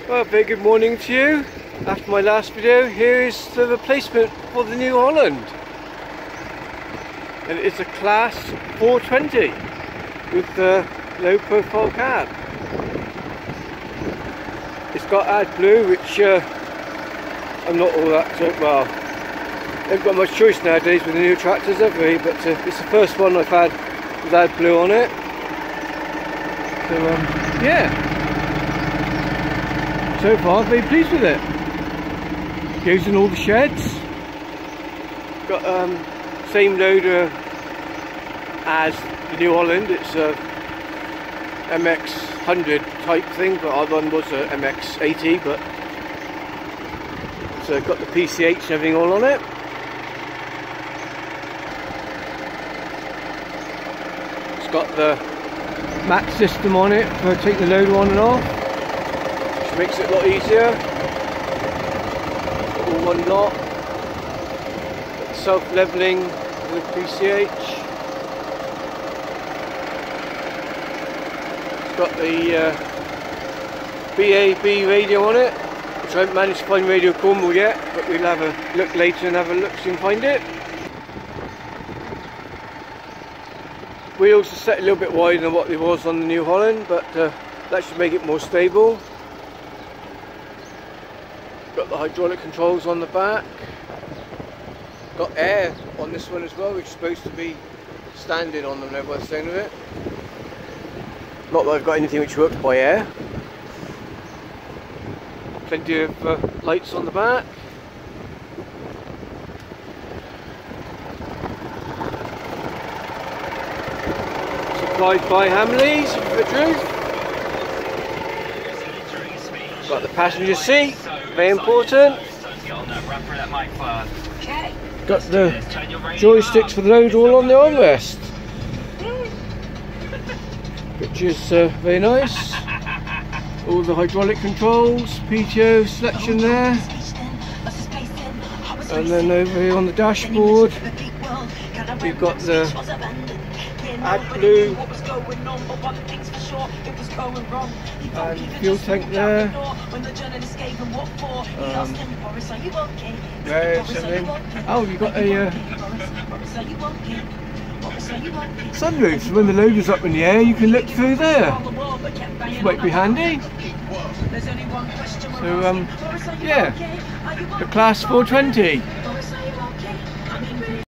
Well, very good morning to you. After my last video, here is the replacement for the New Holland. And it's a Claas 420 with the low profile cab. It's got AdBlue, which I'm not all that, well, they've got much choice nowadays with the new tractors, have they? But it's the first one I've had with AdBlue on it. So, yeah. So far, very pleased with it. Goes in all the sheds. Got same loader as the New Holland. It's a MX100 type thing, but our one was a MX80. But so got the PCH and everything all on it. It's got the mat system on it for taking the loader on and off. Makes it a lot easier. All one lot. Self-leveling with PCH. It's got the BAB radio on it, which I haven't managed to find Radio Cornwall yet, but we'll have a look later and have a look so you can find it. Wheels are set a little bit wider than what they was on the New Holland, but that should make it more stable. Got the hydraulic controls on the back. Got air on this one as well, which is supposed to be standard on them, by the sound of it. Not that I've got anything which works by air. Plenty of lights on the back. Supplied by Hamleys, for the truth. Got the passenger seat, very important. Got the joysticks for the load all on the armrest, which is very nice. All the hydraulic controls, PTO selection there. And then over here on the dashboard, we've got the AdBlue and fuel tank there. Where's everything? Oh, you've got a sunroof, so when the loader's up in the air you can look through there, which might be handy. So yeah, the Claas 420.